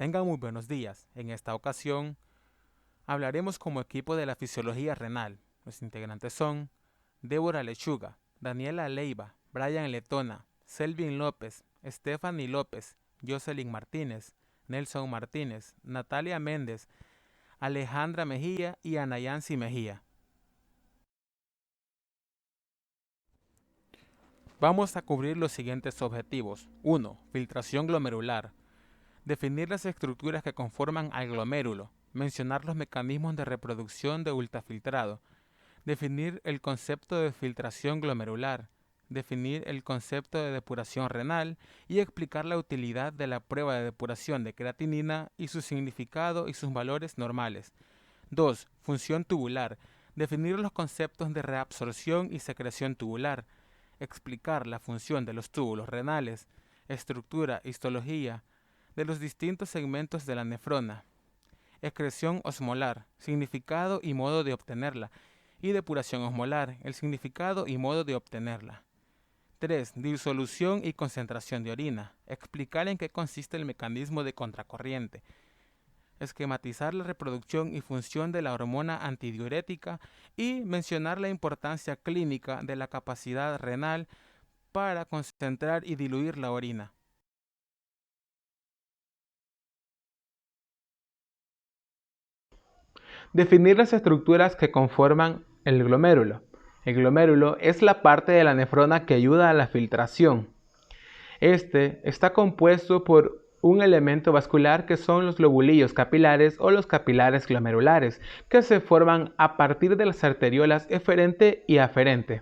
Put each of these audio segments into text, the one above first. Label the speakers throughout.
Speaker 1: Tengan muy buenos días. En esta ocasión hablaremos como equipo de la fisiología renal. Los integrantes son Débora Lechuga, Daniela Leiva, Brian Letona, Selvin López, Stephanie López, Jocelyn Martínez, Nelson Martínez, Natalia Méndez, Alejandra Mejía y Anayansi Mejía. Vamos a cubrir los siguientes objetivos. 1. Filtración glomerular. Definir las estructuras que conforman al glomérulo. Mencionar los mecanismos de reproducción de ultrafiltrado. Definir el concepto de filtración glomerular. Definir el concepto de depuración renal y explicar la utilidad de la prueba de depuración de creatinina y su significado y sus valores normales. 2. Función tubular. Definir los conceptos de reabsorción y secreción tubular. Explicar la función de los túbulos renales, estructura, histología de los distintos segmentos de la nefrona, excreción osmolar, significado y modo de obtenerla, y depuración osmolar, el significado y modo de obtenerla. 3. Disolución y concentración de orina, explicar en qué consiste el mecanismo de contracorriente, esquematizar la reproducción y función de la hormona antidiurética y mencionar la importancia clínica de la capacidad renal para concentrar y diluir la orina. Definir las estructuras que conforman el glomérulo. El glomérulo es la parte de la nefrona que ayuda a la filtración. Este está compuesto por un elemento vascular que son los lobulillos capilares o los capilares glomerulares, que se forman a partir de las arteriolas eferente y aferente.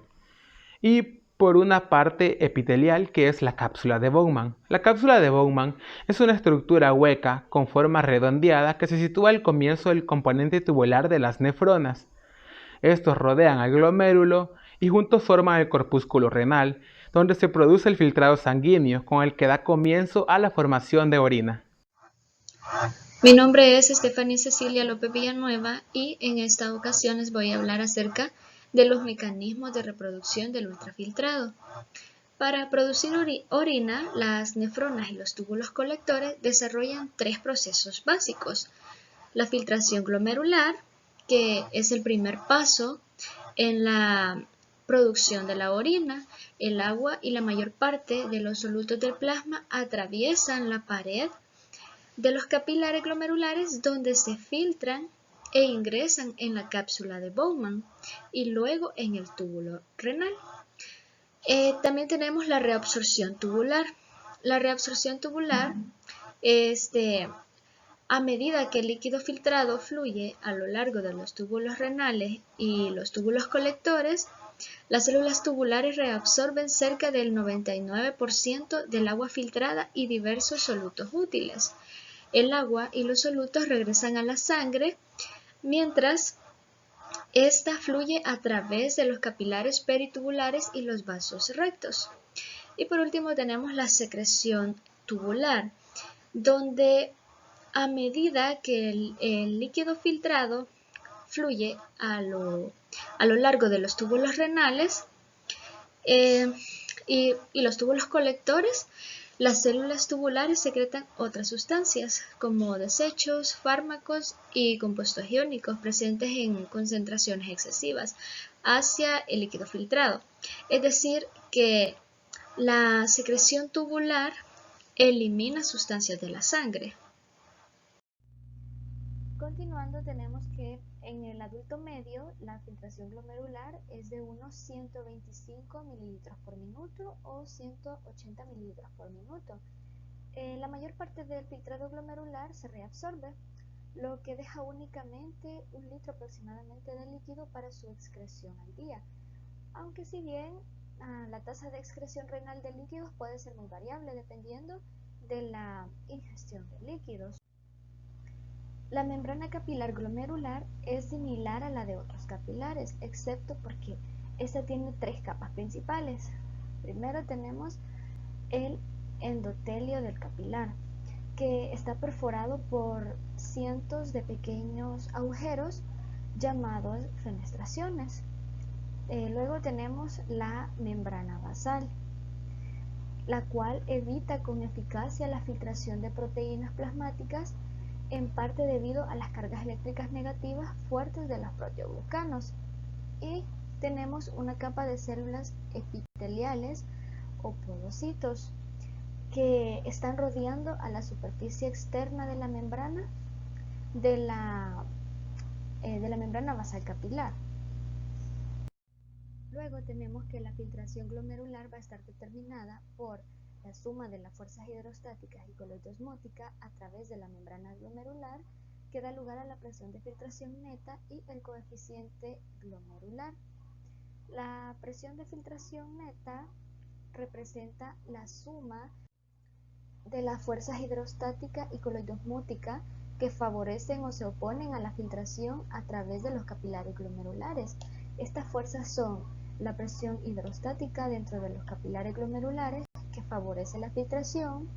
Speaker 1: Y por una parte epitelial que es la cápsula de Bowman. La cápsula de Bowman es una estructura hueca con forma redondeada que se sitúa al comienzo del componente tubular de las nefronas. Estos rodean al glomérulo y juntos forman el corpúsculo renal, donde se produce el filtrado sanguíneo con el que da comienzo a la formación de orina.
Speaker 2: Mi nombre es Stephanie Cecilia López Villanueva y en esta ocasión les voy a hablar acerca de los mecanismos de reproducción del ultrafiltrado. Para producir orina, las nefronas y los túbulos colectores desarrollan tres procesos básicos. La filtración glomerular, que es el primer paso en la producción de la orina. El agua y la mayor parte de los solutos del plasma atraviesan la pared de los capilares glomerulares donde se filtran e ingresan en la cápsula de Bowman y luego en el túbulo renal. También tenemos la reabsorción tubular. La reabsorción tubular es a medida que el líquido filtrado fluye a lo largo de los túbulos renales y los túbulos colectores, las células tubulares reabsorben cerca del 99% del agua filtrada y diversos solutos útiles. El agua y los solutos regresan a la sangre mientras esta fluye a través de los capilares peritubulares y los vasos rectos. Y por último tenemos la secreción tubular, donde a medida que el líquido filtrado fluye a lo largo de los túbulos renales y los túbulos colectores, las células tubulares secretan otras sustancias como desechos, fármacos y compuestos iónicos presentes en concentraciones excesivas hacia el líquido filtrado. Es decir, que la secreción tubular elimina sustancias de la sangre. Continuando, tenemos que en el adulto medio la filtración glomerular es de unos 125 mililitros por minuto o 180 mililitros por minuto. La mayor parte del filtrado glomerular se reabsorbe, lo que deja únicamente 1 litro aproximadamente de líquido para su excreción al día, aunque si bien la tasa de excreción renal de líquidos puede ser muy variable dependiendo de la ingestión de líquidos. La membrana capilar glomerular es similar a la de otros capilares, excepto porque esta tiene tres capas principales. Primero tenemos el endotelio del capilar, que está perforado por cientos de pequeños agujeros llamados fenestraciones. Luego tenemos la membrana basal. la cual evita con eficacia la filtración de proteínas plasmáticas, en parte debido a las cargas eléctricas negativas fuertes de los proteoglucanos. Y tenemos una capa de células epiteliales o podocitos que están rodeando a la superficie externa de la membrana membrana basal capilar. Luego tenemos que la filtración glomerular va a estar determinada por la suma de las fuerzas hidrostáticas y coloidosmóticas a través de la membrana glomerular, que da lugar a la presión de filtración neta y el coeficiente glomerular. La presión de filtración neta representa la suma de las fuerzas hidrostáticas y coloidosmóticas que favorecen o se oponen a la filtración a través de los capilares glomerulares. Estas fuerzas son la presión hidrostática dentro de los capilares glomerulares, que favorece la filtración,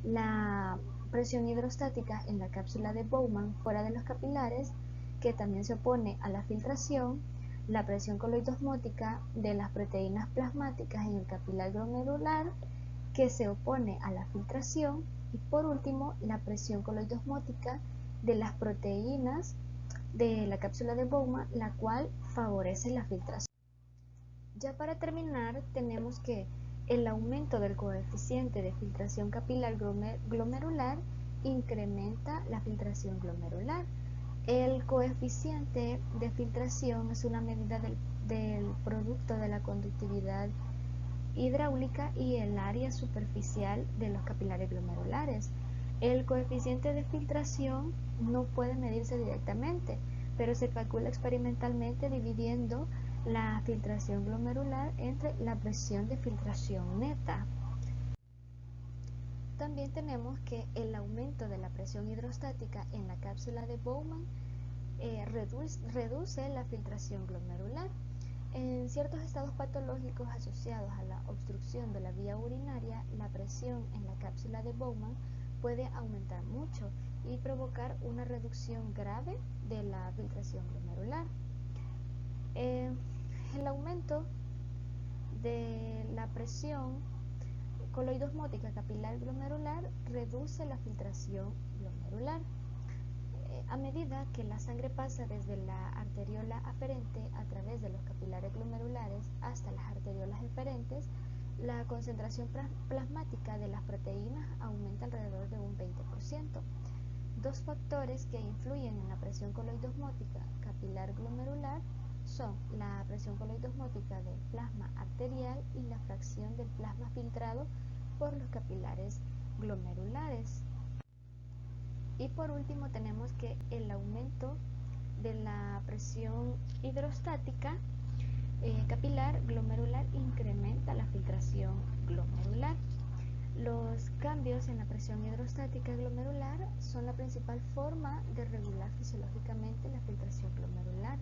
Speaker 2: la presión hidrostática en la cápsula de Bowman fuera de los capilares, que también se opone a la filtración, la presión coloidosmótica de las proteínas plasmáticas en el capilar glomerular, que se opone a la filtración, y por último la presión coloidosmótica de las proteínas de la cápsula de Bowman, la cual favorece la filtración. Ya para terminar, tenemos que el aumento del coeficiente de filtración capilar glomerular incrementa la filtración glomerular. El coeficiente de filtración es una medida del producto de la conductividad hidráulica y el área superficial de los capilares glomerulares. El coeficiente de filtración no puede medirse directamente, pero se calcula experimentalmente dividiendo la filtración glomerular entre la presión de filtración neta. También tenemos que el aumento de la presión hidrostática en la cápsula de Bowman reduce la filtración glomerular. En ciertos estados patológicos asociados a la obstrucción de la vía urinaria, la presión en la cápsula de Bowman puede aumentar mucho y provocar una reducción grave de la filtración glomerular. El aumento de la presión coloidosmótica capilar glomerular reduce la filtración glomerular. A medida que la sangre pasa desde la arteriola aferente a través de los capilares glomerulares hasta las arteriolas eferentes, la concentración plasmática de las proteínas aumenta alrededor de un 20%. Dos factores que influyen en la presión coloidosmótica capilar glomerular son la presión coloidosmótica del plasma arterial y la fracción del plasma filtrado por los capilares glomerulares. Y por último tenemos que el aumento de la presión hidrostática capilar glomerular incrementa la filtración glomerular. Los cambios en la presión hidrostática glomerular son la principal forma de regular fisiológicamente la filtración glomerular.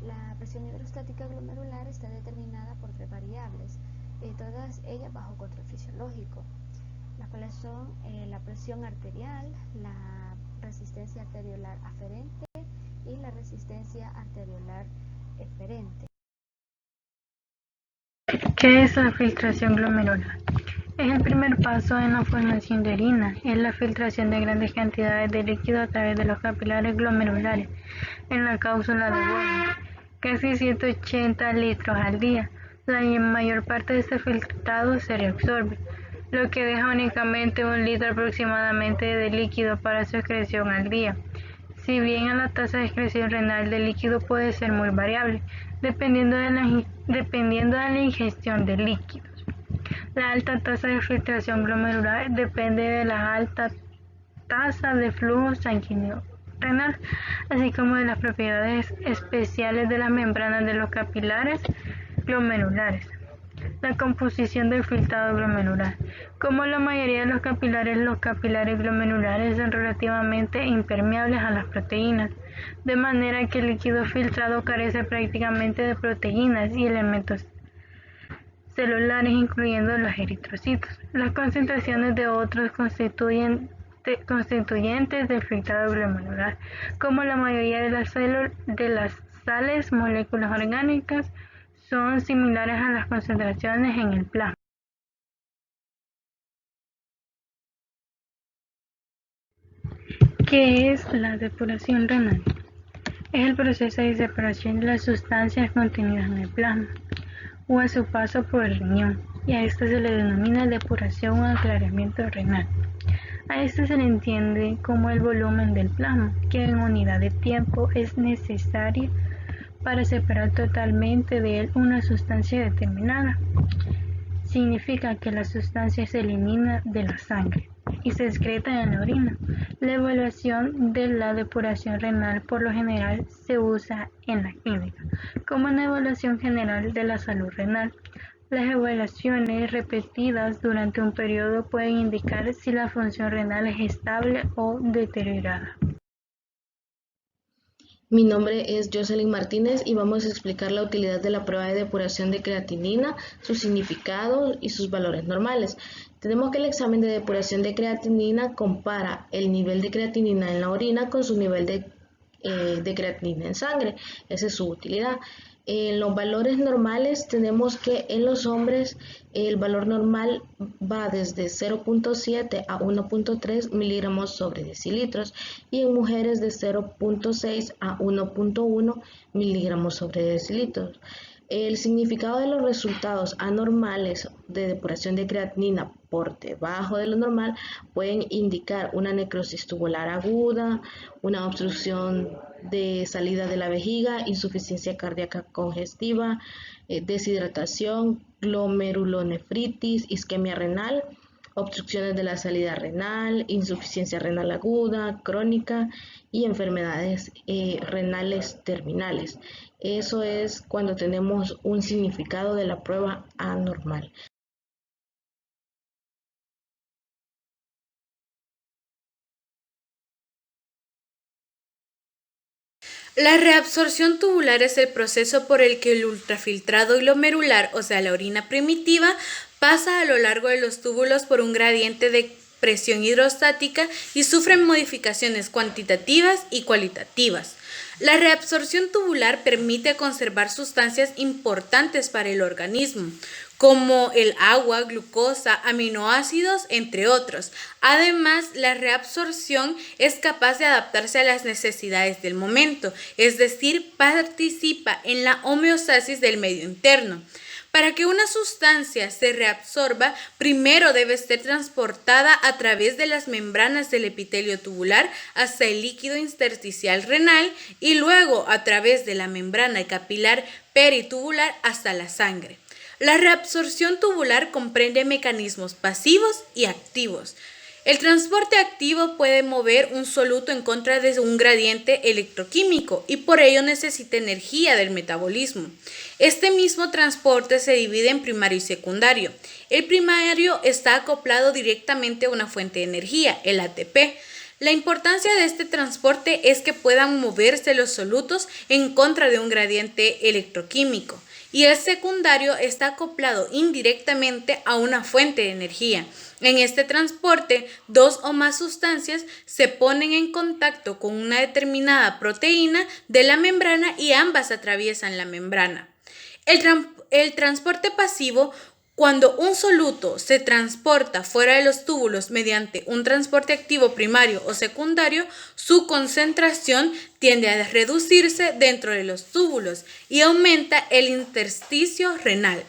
Speaker 2: La presión hidrostática glomerular está determinada por tres variables, todas ellas bajo control fisiológico, las cuales son la presión arterial, la resistencia arteriolar aferente y la resistencia arteriolar eferente.
Speaker 3: ¿Qué es la filtración glomerular? Es el primer paso en la formación de orina. Es la filtración de grandes cantidades de líquido a través de los capilares glomerulares en la cápsula de Bowman, casi 180 litros al día. La mayor parte de este filtrado se reabsorbe, lo que deja únicamente 1 litro aproximadamente de líquido para su excreción al día. Si bien la tasa de excreción renal del líquido puede ser muy variable, dependiendo de la ingestión de líquidos. La alta tasa de filtración glomerular depende de la alta tasa de flujo sanguíneo renal, así como de las propiedades especiales de las membranas de los capilares glomerulares. La composición del filtrado glomerular. Como la mayoría de los capilares glomerulares son relativamente impermeables a las proteínas, de manera que el líquido filtrado carece prácticamente de proteínas y elementos celulares, incluyendo los eritrocitos. Las concentraciones de otros constituyentes del filtrado glomerular, como la mayoría de las sales, moléculas orgánicas, son similares a las concentraciones en el plasma. ¿Qué es la depuración renal? Es el proceso de separación de las sustancias contenidas en el plasma o a su paso por el riñón, y a esto se le denomina depuración o aclaramiento renal. A esto se le entiende como el volumen del plasma, que en unidad de tiempo es necesario para separar totalmente de él una sustancia determinada. Significa que la sustancia se elimina de la sangre y se excreta en la orina. La evaluación de la depuración renal por lo general se usa en la clínica como una evaluación general de la salud renal. Las evaluaciones repetidas durante un periodo pueden indicar si la función renal es estable o deteriorada.
Speaker 4: Mi nombre es Jocelyn Martínez y vamos a explicar la utilidad de la prueba de depuración de creatinina, su significado y sus valores normales. Tenemos que el examen de depuración de creatinina compara el nivel de creatinina en la orina con su nivel de creatinina en sangre. Esa es su utilidad. En los valores normales tenemos que en los hombres el valor normal va desde 0.7 a 1.3 miligramos sobre decilitros y en mujeres de 0.6 a 1.1 miligramos sobre decilitros. El significado de los resultados anormales de depuración de creatinina por debajo de lo normal pueden indicar una necrosis tubular aguda, una obstrucción de salida de la vejiga, insuficiencia cardíaca congestiva, deshidratación, glomerulonefritis, isquemia renal, obstrucciones de la salida renal, insuficiencia renal aguda, crónica y enfermedades renales terminales. Eso es cuando tenemos un significado de la prueba anormal.
Speaker 5: La reabsorción tubular es el proceso por el que el ultrafiltrado glomerular, o sea, la orina primitiva, pasa a lo largo de los túbulos por un gradiente de presión hidrostática y sufren modificaciones cuantitativas y cualitativas. La reabsorción tubular permite conservar sustancias importantes para el organismo, como el agua, glucosa, aminoácidos, entre otros. Además, la reabsorción es capaz de adaptarse a las necesidades del momento, es decir, participa en la homeostasis del medio interno. Para que una sustancia se reabsorba, primero debe ser transportada a través de las membranas del epitelio tubular hasta el líquido intersticial renal y luego a través de la membrana capilar peritubular hasta la sangre. La reabsorción tubular comprende mecanismos pasivos y activos. El transporte activo puede mover un soluto en contra de un gradiente electroquímico y por ello necesita energía del metabolismo. Este mismo transporte se divide en primario y secundario. El primario está acoplado directamente a una fuente de energía, el ATP. La importancia de este transporte es que puedan moverse los solutos en contra de un gradiente electroquímico. Y el secundario está acoplado indirectamente a una fuente de energía. En este transporte, dos o más sustancias se ponen en contacto con una determinada proteína de la membrana y ambas atraviesan la membrana. El transporte pasivo, cuando un soluto se transporta fuera de los túbulos mediante un transporte activo primario o secundario, su concentración tiende a reducirse dentro de los túbulos y aumenta el intersticio renal.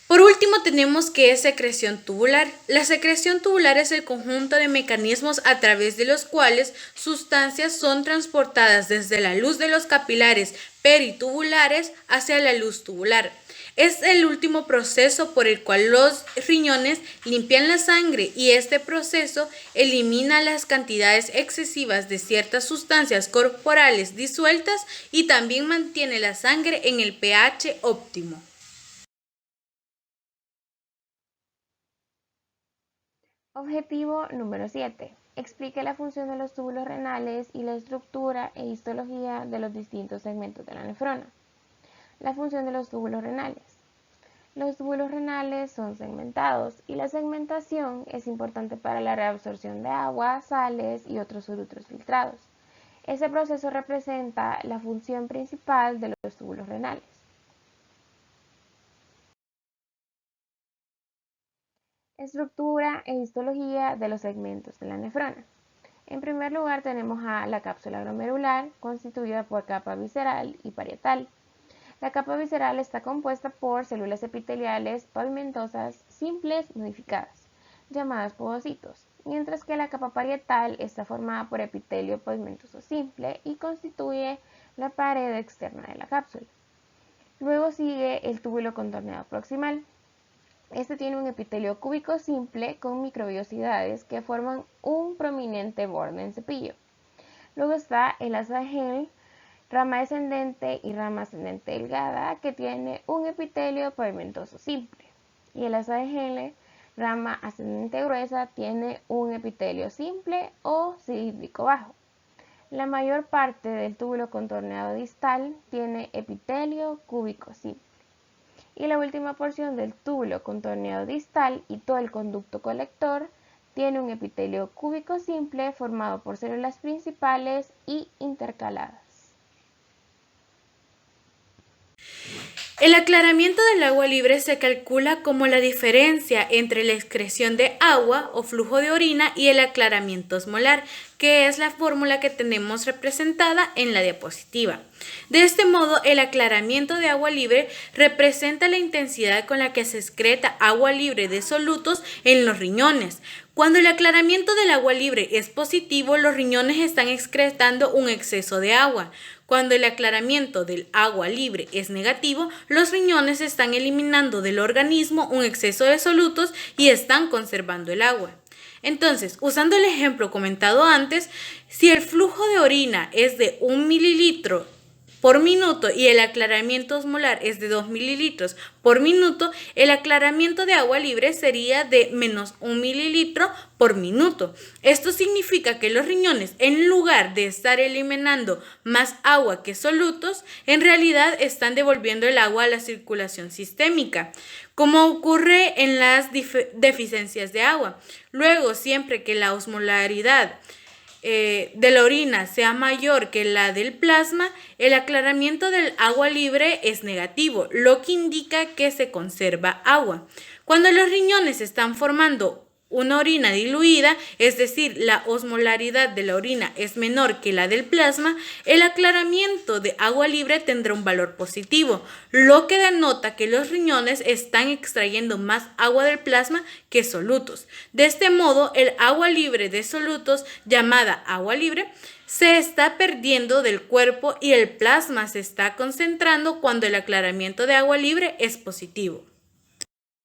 Speaker 5: Por último, tenemos que es secreción tubular. La secreción tubular es el conjunto de mecanismos a través de los cuales sustancias son transportadas desde la luz de los capilares peritubulares hacia la luz tubular. Es el último proceso por el cual los riñones limpian la sangre y este proceso elimina las cantidades excesivas de ciertas sustancias corporales disueltas y también mantiene la sangre en el pH óptimo.
Speaker 6: Objetivo número 7. Explique la función de los túbulos renales y la estructura e histología de los distintos segmentos de la nefrona. La función de los túbulos renales. Los túbulos renales son segmentados y la segmentación es importante para la reabsorción de agua, sales y otros solutos filtrados. Ese proceso representa la función principal de los túbulos renales. Estructura e histología de los segmentos de la nefrona. En primer lugar tenemos a la cápsula glomerular, constituida por capa visceral y parietal. La capa visceral está compuesta por células epiteliales pavimentosas simples modificadas, llamadas podocitos, mientras que la capa parietal está formada por epitelio pavimentoso simple y constituye la pared externa de la cápsula. Luego sigue el túbulo contorneado proximal. Este tiene un epitelio cúbico simple con microvellosidades que forman un prominente borde en cepillo. Luego está el asa de Henle, rama descendente y rama ascendente delgada, que tiene un epitelio pavimentoso simple. Y el asa de Henle, rama ascendente gruesa, tiene un epitelio simple o cilíndrico bajo. La mayor parte del túbulo contorneado distal tiene epitelio cúbico simple. Y la última porción del túbulo contorneado distal y todo el conducto colector tiene un epitelio cúbico simple formado por células principales y intercaladas.
Speaker 5: El aclaramiento del agua libre se calcula como la diferencia entre la excreción de agua o flujo de orina y el aclaramiento osmolar, que es la fórmula que tenemos representada en la diapositiva. De este modo, el aclaramiento de agua libre representa la intensidad con la que se excreta agua libre de solutos en los riñones. Cuando el aclaramiento del agua libre es positivo, los riñones están excretando un exceso de agua. Cuando el aclaramiento del agua libre es negativo, los riñones están eliminando del organismo un exceso de solutos y están conservando el agua. Entonces, usando el ejemplo comentado antes, si el flujo de orina es de 1 mililitro por minuto y el aclaramiento osmolar es de 2 mililitros por minuto, el aclaramiento de agua libre sería de menos 1 mililitro por minuto. Esto significa que los riñones, en lugar de estar eliminando más agua que solutos, en realidad están devolviendo el agua a la circulación sistémica, como ocurre en las deficiencias de agua. Luego, siempre que la osmolaridad de la orina sea mayor que la del plasma, el aclaramiento del agua libre es negativo, lo que indica que se conserva agua. Cuando los riñones están formando una orina diluida, es decir, la osmolaridad de la orina es menor que la del plasma, el aclaramiento de agua libre tendrá un valor positivo, lo que denota que los riñones están extrayendo más agua del plasma que solutos. De este modo, el agua libre de solutos, llamada agua libre, se está perdiendo del cuerpo y el plasma se está concentrando cuando el aclaramiento de agua libre es positivo.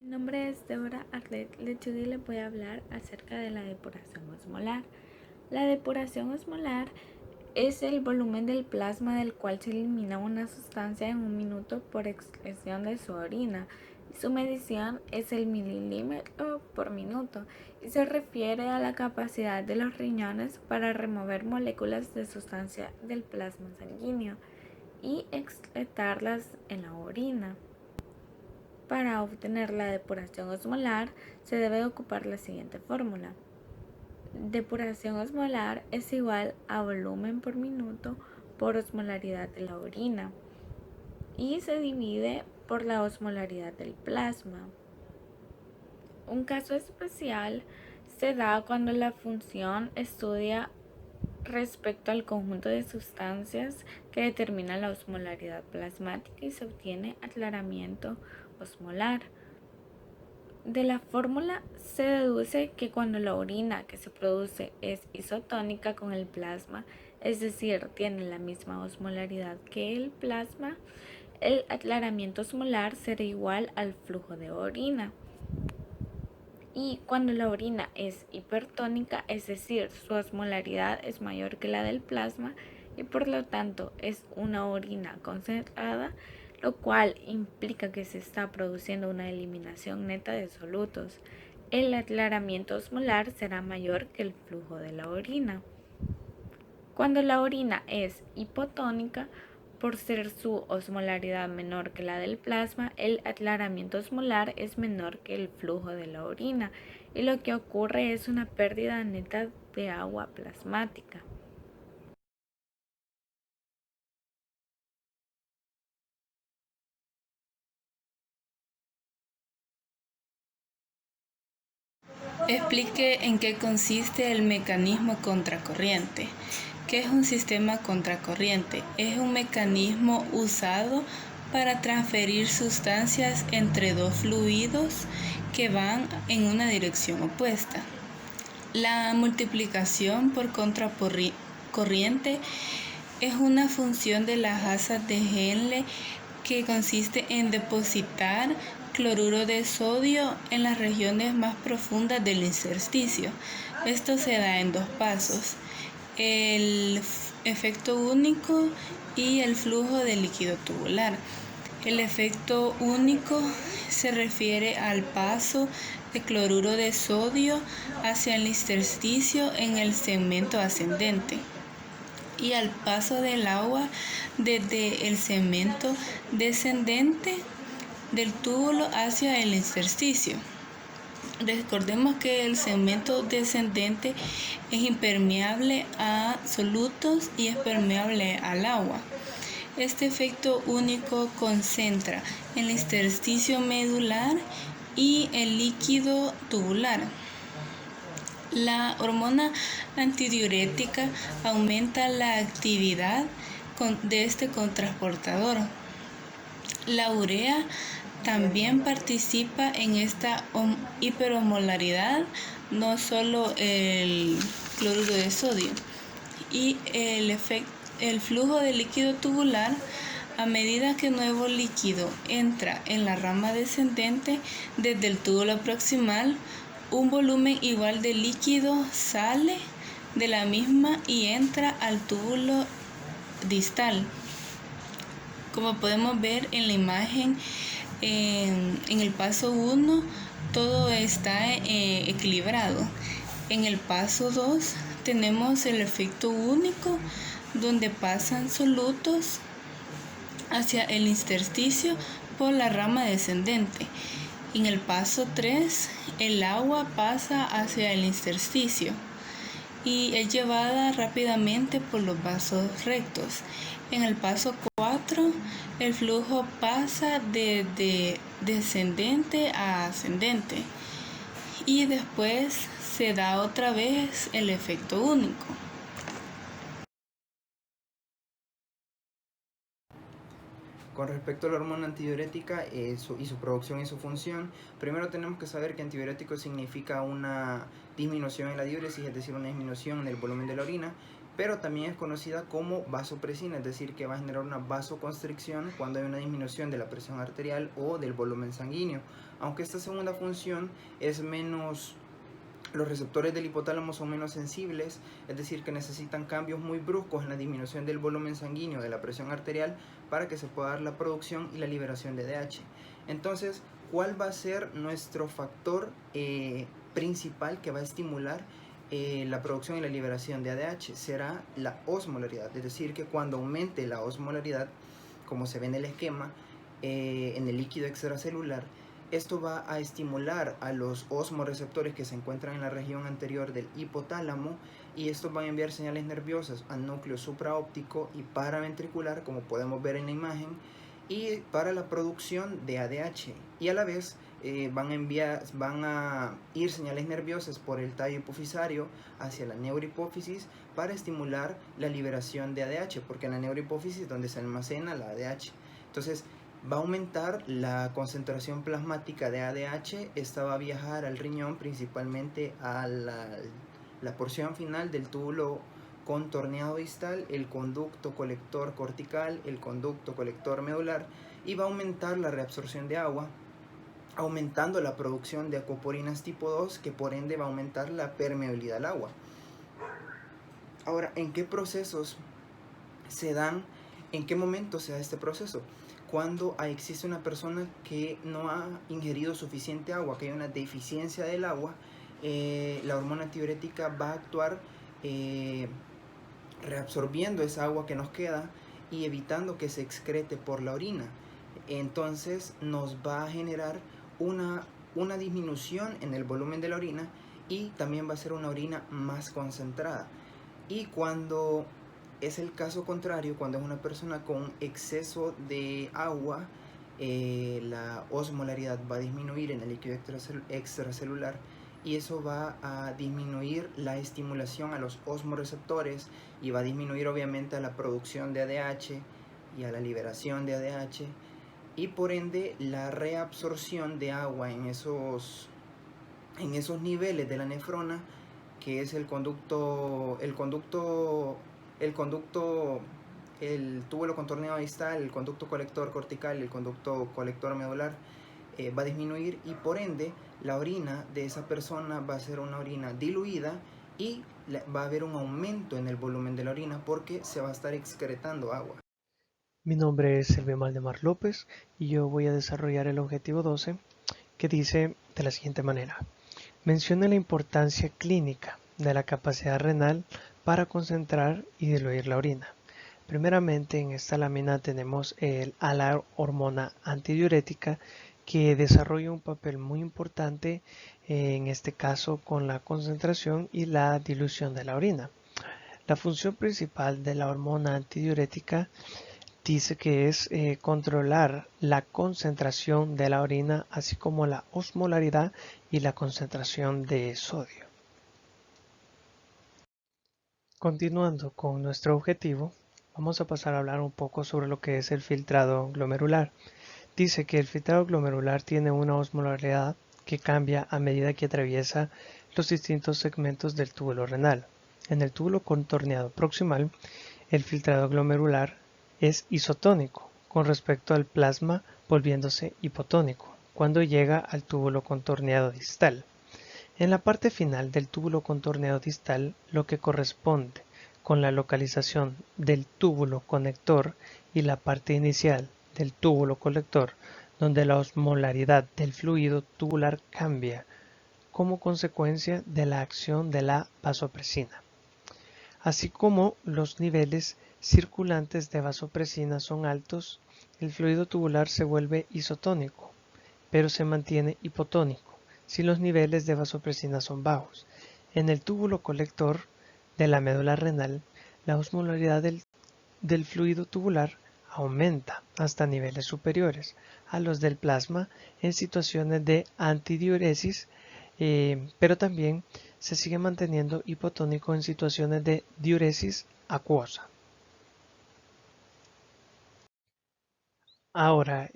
Speaker 7: Mi nombre es Débora Arlet Lechuga y les voy a hablar acerca de la depuración osmolar. La depuración osmolar es el volumen del plasma del cual se elimina una sustancia en 1 minuto por excreción de su orina. Su medición es el milímetro por minuto y se refiere a la capacidad de los riñones para remover moléculas de sustancia del plasma sanguíneo y excretarlas en la orina. Para obtener la depuración osmolar se debe ocupar la siguiente fórmula. Depuración osmolar es igual a volumen por minuto por osmolaridad de la orina y se divide por la osmolaridad del plasma. Un caso especial se da cuando la función estudia respecto al conjunto de sustancias que determina la osmolaridad plasmática y se obtiene aclaramiento osmolar. De la fórmula se deduce que cuando la orina que se produce es isotónica con el plasma, es decir, tiene la misma osmolaridad que el plasma, el aclaramiento osmolar será igual al flujo de orina. Y cuando la orina es hipertónica, es decir, su osmolaridad es mayor que la del plasma y por lo tanto es una orina concentrada, lo cual implica que se está produciendo una eliminación neta de solutos. El aclaramiento osmolar será mayor que el flujo de la orina. Cuando la orina es hipotónica, por ser su osmolaridad menor que la del plasma, el aclaramiento osmolar es menor que el flujo de la orina y lo que ocurre es una pérdida neta de agua plasmática.
Speaker 8: Explique en qué consiste el mecanismo contracorriente. ¿Qué es un sistema contracorriente? Es un mecanismo usado para transferir sustancias entre dos fluidos que van en una dirección opuesta. La multiplicación por contracorriente es una función de las asas de Henle que consiste en depositar cloruro de sodio en las regiones más profundas del intersticio. Esto se da en dos pasos: el efecto único y el flujo de líquido tubular. El efecto único se refiere al paso de cloruro de sodio hacia el intersticio en el segmento ascendente y al paso del agua desde el segmento descendente del túbulo hacia el intersticio. Recordemos que el segmento descendente es impermeable a solutos y es permeable al agua. Este efecto único concentra el intersticio medular y el líquido tubular. La hormona antidiurética aumenta la actividad de este cotransportador. La urea también participa en esta hiperosmolaridad, no solo el cloruro de sodio. Y el flujo de líquido tubular, a medida que nuevo líquido entra en la rama descendente desde el túbulo proximal, un volumen igual de líquido sale de la misma y entra al túbulo distal. Como podemos ver en la imagen, en el paso 1 todo está equilibrado. En el paso 2 tenemos el efecto único, donde pasan solutos hacia el intersticio por la rama descendente. En el paso 3, el agua pasa hacia el intersticio y es llevada rápidamente por los vasos rectos. En el paso 4, el flujo pasa de descendente a ascendente y después se da otra vez el efecto único.
Speaker 9: Con respecto a la hormona antidiurética y su producción y su función, primero tenemos que saber que antidiurético significa una disminución en la diuresis, es decir, una disminución en el volumen de la orina, pero también es conocida como vasopresina, es decir, que va a generar una vasoconstricción cuando hay una disminución de la presión arterial o del volumen sanguíneo. Aunque esta segunda función es menos... Los receptores del hipotálamo son menos sensibles, es decir, que necesitan cambios muy bruscos en la disminución del volumen sanguíneo, de la presión arterial, para que se pueda dar la producción y la liberación de ADH. Entonces, ¿cuál va a ser nuestro factor principal que va a estimular la producción y la liberación de ADH? Será la osmolaridad, es decir, que cuando aumente la osmolaridad, como se ve en el esquema, en el líquido extracelular, esto va a estimular a los osmoreceptores que se encuentran en la región anterior del hipotálamo, y estos van a enviar señales nerviosas al núcleo supraóptico y paraventricular, como podemos ver en la imagen, y para la producción de ADH. Y a la vez van a ir señales nerviosas por el tallo hipofisario hacia la neurohipófisis para estimular la liberación de ADH, porque en la neurohipófisis es donde se almacena la ADH. Entonces, va a aumentar la concentración plasmática de ADH, esta va a viajar al riñón, principalmente a la porción final del túbulo contorneado distal, el conducto colector cortical, el conducto colector medular, y va a aumentar la reabsorción de agua, aumentando la producción de acoporinas tipo 2, que por ende va a aumentar la permeabilidad al agua. Ahora, ¿en qué procesos se dan? ¿En qué momento se da este proceso? Cuando existe una persona que no ha ingerido suficiente agua, que hay una deficiencia del agua, la hormona antidiurética va a actuar reabsorbiendo esa agua que nos queda y evitando que se excrete por la orina. Entonces nos va a generar una disminución en el volumen de la orina, y también va a ser una orina más concentrada. Y cuando es el caso contrario, cuando es una persona con exceso de agua, la osmolaridad va a disminuir en el líquido extracelular y eso va a disminuir la estimulación a los osmoreceptores y va a disminuir obviamente a la producción de ADH y a la liberación de ADH, y por ende la reabsorción de agua en esos niveles de la nefrona, que es el túbulo contorneado distal, el conducto colector cortical y el conducto colector medular, va a disminuir, y por ende la orina de esa persona va a ser una orina diluida y va a haber un aumento en el volumen de la orina porque se va a estar excretando agua.
Speaker 10: Mi nombre es Silvio Maldemar López y yo voy a desarrollar el objetivo 12, que dice de la siguiente manera: menciona la importancia clínica de la capacidad renal para concentrar y diluir la orina. Primeramente, en esta lámina tenemos a la hormona antidiurética, que desarrolla un papel muy importante en este caso con la concentración y la dilución de la orina. La función principal de la hormona antidiurética dice que es controlar la concentración de la orina, así como la osmolaridad y la concentración de sodio. Continuando con nuestro objetivo, vamos a pasar a hablar un poco sobre lo que es el filtrado glomerular. Dice que el filtrado glomerular tiene una osmolaridad que cambia a medida que atraviesa los distintos segmentos del túbulo renal. En el túbulo contorneado proximal, el filtrado glomerular es isotónico con respecto al plasma, volviéndose hipotónico cuando llega al túbulo contorneado distal. En la parte final del túbulo contorneado distal, lo que corresponde con la localización del túbulo conector y la parte inicial del túbulo colector, donde la osmolaridad del fluido tubular cambia como consecuencia de la acción de la vasopresina. Así como los niveles circulantes de vasopresina son altos, el fluido tubular se vuelve isotónico, pero se mantiene hipotónico si los niveles de vasopresina son bajos. En el túbulo colector de la médula renal, la osmolaridad del fluido tubular aumenta hasta niveles superiores a los del plasma en situaciones de antidiuresis, pero también se sigue manteniendo hipotónico en situaciones de diuresis acuosa. Ahora,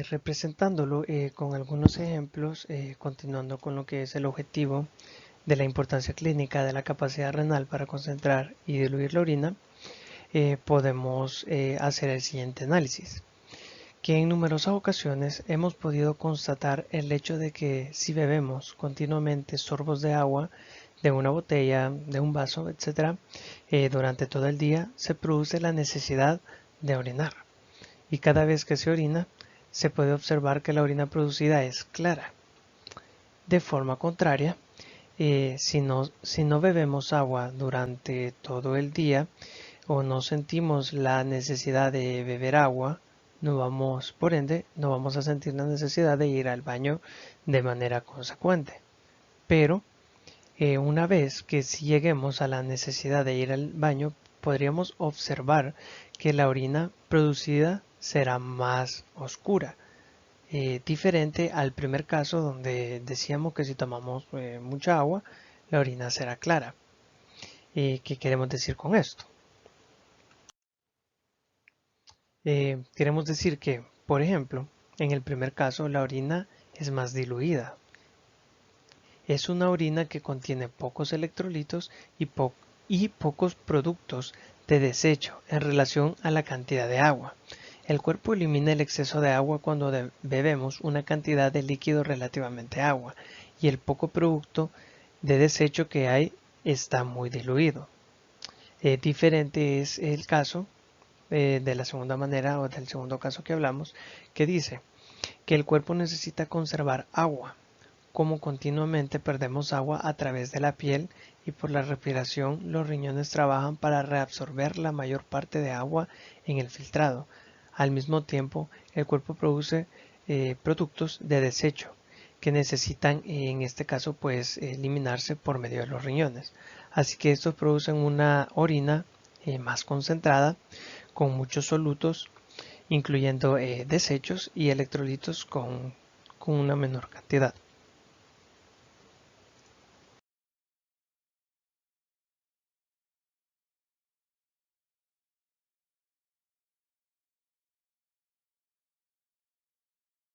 Speaker 10: representándolo con algunos ejemplos, continuando con lo que es el objetivo de la importancia clínica de la capacidad renal para concentrar y diluir la orina, podemos hacer el siguiente análisis: que en numerosas ocasiones hemos podido constatar el hecho de que si bebemos continuamente sorbos de agua de una botella, de un vaso, etc., durante todo el día se produce la necesidad de orinar. Y cada vez que se orina, se puede observar que la orina producida es clara. De forma contraria, si no bebemos agua durante todo el día o no sentimos la necesidad de beber agua, por ende, no vamos a sentir la necesidad de ir al baño de manera consecuente. Pero una vez que si lleguemos a la necesidad de ir al baño, podríamos observar que la orina producida será más oscura, diferente al primer caso donde decíamos que si tomamos mucha agua, la orina será clara. ¿Qué queremos decir con esto? Queremos decir que, por ejemplo, en el primer caso la orina es más diluida. Es una orina que contiene pocos electrolitos y pocos productos de desecho en relación a la cantidad de agua. El cuerpo elimina el exceso de agua cuando bebemos una cantidad de líquido relativamente agua, y el poco producto de desecho que hay está muy diluido. Diferente es el caso de la segunda manera, o del segundo caso que hablamos, que dice que el cuerpo necesita conservar agua. Como continuamente perdemos agua a través de la piel y por la respiración, los riñones trabajan para reabsorber la mayor parte de agua en el filtrado. Al mismo tiempo, el cuerpo produce productos de desecho que necesitan, en este caso, pues eliminarse por medio de los riñones. Así que estos producen una orina más concentrada, con muchos solutos, incluyendo desechos y electrolitos con una menor cantidad.